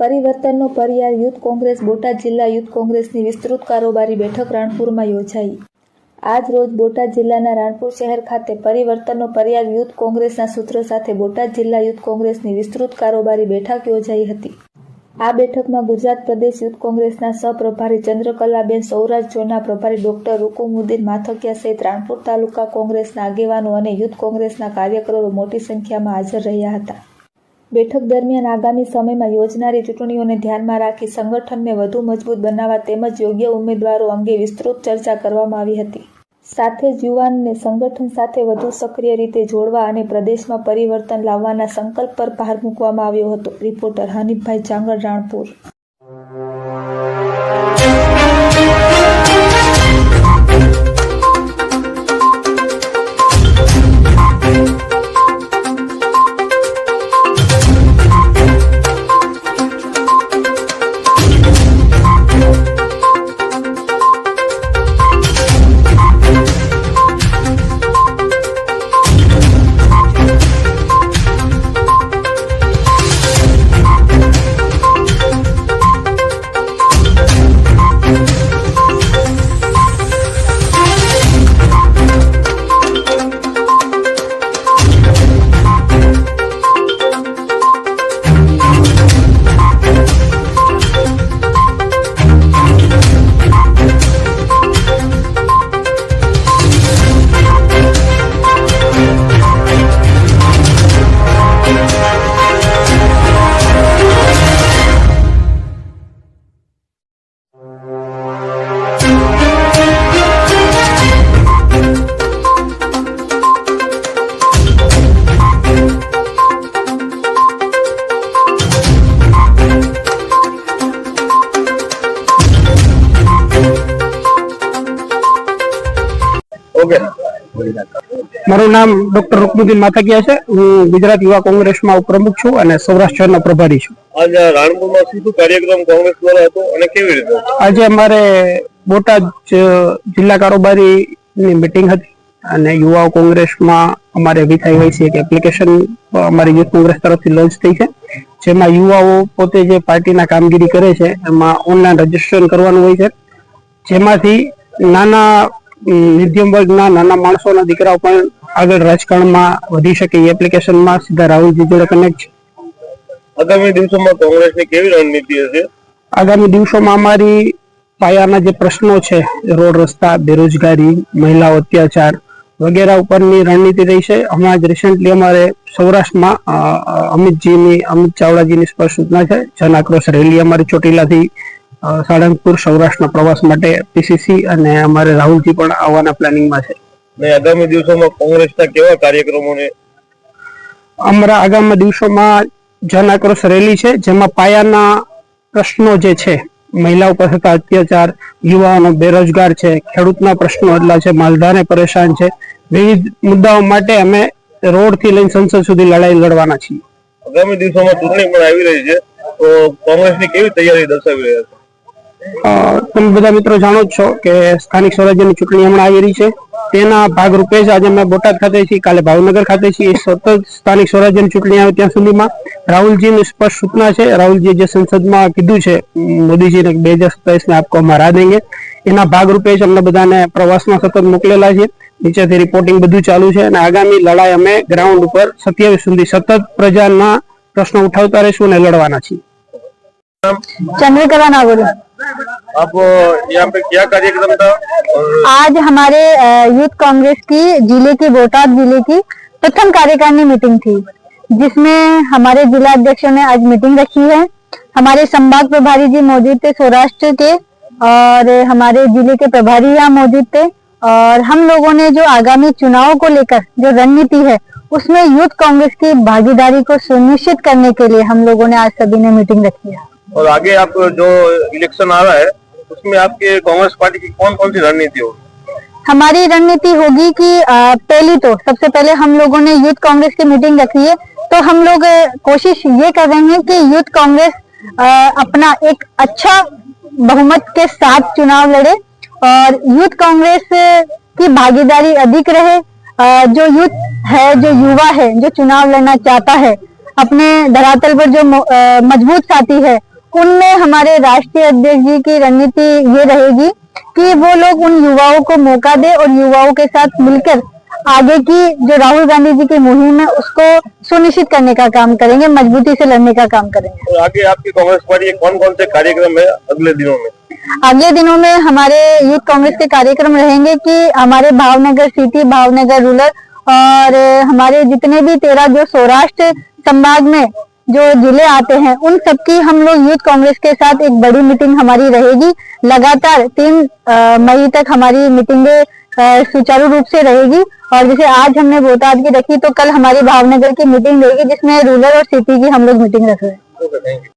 પરિવર્તનનો પર્યાય યુથ કોંગ્રેસ બોટાદ જિલ્લા યુથ કોંગ્રેસની વિસ્તૃત કારોબારી બેઠક રાણપુરમાં યોજાઈ। આજ રોજ બોટાદ જિલ્લાના રાણપુર શહેર ખાતે પરિવર્તનનો પર્યાય યુથ કોંગ્રેસના સૂત્ર સાથે બોટાદ જિલ્લા યુથ કોંગ્રેસની વિસ્તૃત કારોબારી બેઠક યોજાઈ હતી। આ બેઠકમાં ગુજરાત પ્રદેશ યુથ કોંગ્રેસના સહપ્રભારી ચંદ્રકલાબેન, સૌરાષ્ટ્ર ઝોનના પ્રભારી ડોક્ટર રૂકુમુદ્દીન માથકિયા સહિત રાણપુર તાલુકા કોંગ્રેસના આગેવાનો અને યુથ કોંગ્રેસના કાર્યકરો મોટી સંખ્યામાં હાજર રહ્યા હતા। બેઠક દરમિયાન આગામી સમયમાં યોજનારી ચૂંટણીઓને ધ્યાનમાં રાખી સંગઠનને વધુ મજબૂત બનાવવા તેમજ યોગ્ય ઉમેદવારો અંગે વિસ્તૃત ચર્ચા કરવામાં આવી હતી। સાથે જ યુવાનને સંગઠન સાથે વધુ સક્રિય રીતે જોડવા અને પ્રદેશમાં પરિવર્તન લાવવાના સંકલ્પ પર ભાર મૂકવામાં આવ્યો હતો। રિપોર્ટર હનીફભાઈ ચાંગડ, રાણપુર। મારું નામ ડોક્ટર રૂકમુદ્દીન માથકિયા છે। હું ગુજરાત યુવા કોંગ્રેસમાં પ્રમુખ છું અને સૌરાષ્ટ્ર ઝોનનો પ્રભારી છું। આજે રાણપુરમાં શું કાર્યક્રમ કોંગ્રેસ દ્વારા હતો અને કેવી રીતે? આજે અમારે બોટાદ જિલ્લા કારોબારીની મીટિંગ હતી અને યુવા કોંગ્રેસમાં અમારે વિથાઈ હોય છે એક એપ્લિકેશન અમારી યુથ કોંગ્રેસ તરફથી લોન્ચ થઈ છે, જેમાં યુવાઓ પોતે જે પાર્ટીના કામગીરી કરે છે એમાં ઓનલાઈન રજીસ્ટ્રેશન કરવાનું હોય છે, જેમાંથી નાના મધ્યમ વર્ગના નાના માણસોના દીકરાઓ પણ આગળ રાજકારણમાં વધી શકે એ એપ્લિકેશનમાં સીધા રાહુલજી જોડે કનેક્ટ છે। આગામી દિવસોમાં કોંગ્રેસની કેવી રણનીતિ હશે? આગામી દિવસોમાં અમારી પાયાના જે પ્રશ્નો છે, રોડ રસ્તા, બેરોજગારી, મહિલાઓ અત્યાચાર વગેરે ઉપરની રણનીતિ રહી છે। હમણાં જ રિસેન્ટલી અમારે સૌરાષ્ટ્રમાં અમિત ચાવડાજીની સ્પષ્ટ સૂચના છે, જન આક્રોશ રેલી અમારી ચોટીલાથી સાળંગપુર સૌરાષ્ટ્રના પ્રવાસ માટે પીસીસી અને અમારે રાહુલજી પણ આવવાના પ્લાનિંગમાં છે। આગામી દિવસોમાં કોંગ્રેસના કેવા કાર્યક્રમોને? અમારા આગામી દિવસોમાં જન આક્રોશ રેલી છે, જેમાં પાયાના પ્રશ્નો જે છે, મહિલાઓ પર થતા અત્યાચાર, યુવાનો બેરોજગાર છે, ખેડૂતના પ્રશ્નો એટલા છે, માલધાને પરેશાન છે, વિવિધ મુદ્દાઓ માટે અમે રોડથી લઈને સંસદ સુધી લડાઈ લડવાના છીએ। આગામી દિવસોમાં ચૂંટણી પણ આવી રહી છે, તો કોંગ્રેસની કેવી તૈયારી દર્શાવી રહ્યા છે? તમે બધા મિત્રો જાણો જ છો કે સ્થાનિક સ્વરાજ્યની ચૂંટણી હમણાં આવી રહી છે, તેના ભાગરૂપે જ આજે અમે બોટાદ ખાતે છીએ, કાલે ભાવનગર ખાતે છીએ। સતત સ્થાનિક સ્વરાજ્યની ચૂંટણી આવે ત્યાં સુધીમાં રાહુલજીની સ્પષ્ટ સૂચના છે, રાહુલજીએ જે સંસદમાં કીધું છે મોદીજીને 2027 में आपको हम हरा देंगे, એના ભાગરૂપે જ અમને બધાને પ્રવાસમાં સતત મોકલેલા છે। નીચેથી રિપોર્ટિંગ બધું ચાલુ છે અને આગામી લડાઈ અમે ગ્રાઉન્ડ ઉપર 27 સુધી સતત પ્રજાના પ્રશ્નો ઉઠાવતા રહીશું અને લડવાના છીએ। चंद्रकला नागौरी। आप यहाँ पे क्या कार्यक्रम था? आज हमारे यूथ कांग्रेस की जिले की बोटाद जिले की प्रथम कार्यकारिणी मीटिंग थी, जिसमें हमारे जिला अध्यक्षों ने आज मीटिंग रखी है। हमारे संभाग प्रभारी जी मौजूद थे सौराष्ट्र के और हमारे जिले के प्रभारी यहाँ मौजूद थे और हम लोगों ने जो आगामी चुनाव को लेकर जो रणनीति है उसमें यूथ कांग्रेस की भागीदारी को सुनिश्चित करने के लिए हम लोगों ने आज सभी ने मीटिंग रखी है। और आगे आप जो इलेक्शन आ रहा है उसमें आपके कांग्रेस पार्टी की कौन कौन सी रणनीति होगी? हमारी रणनीति होगी कि पहली तो सबसे पहले हम लोगों ने यूथ कांग्रेस की मीटिंग रखी है, तो हम लोग कोशिश ये कर रहे हैं कि यूथ कांग्रेस अपना एक अच्छा बहुमत के साथ चुनाव लड़े और यूथ कांग्रेस की भागीदारी अधिक रहे। जो यूथ है, जो युवा है, जो चुनाव लड़ना चाहता है, अपने धरातल पर जो मजबूत साथी है, उनमें हमारे राष्ट्रीय अध्यक्ष जी की रणनीति ये रहेगी कि वो लोग उन युवाओं को मौका दे और युवाओं के साथ मिलकर आगे की जो राहुल गांधी जी की मुहिम है उसको सुनिश्चित करने का काम करेंगे, मजबूती से लड़ने का काम करेंगे। और आगे आपकी कांग्रेस पार्टी के कौन कौन से कार्यक्रम है अगले दिनों में? अगले दिनों में हमारे यूथ कांग्रेस के कार्यक्रम रहेंगे कि हमारे भावनगर सिटी, भावनगर रूरल और हमारे जितने भी 13 जो सौराष्ट्र संभाग में जो जिले आते हैं, उन सबकी हम लोग यूथ कांग्रेस के साथ एक बड़ी मीटिंग हमारी रहेगी। लगातार 3 मई तक हमारी मीटिंगें सुचारू रूप से रहेगी और जैसे आज हमने बोटाद की रखी तो कल हमारी भावनगर की मीटिंग रहेगी जिसमें रूरल और सिटी की हम लोग मीटिंग रख रहे हैं। Okay, thank you.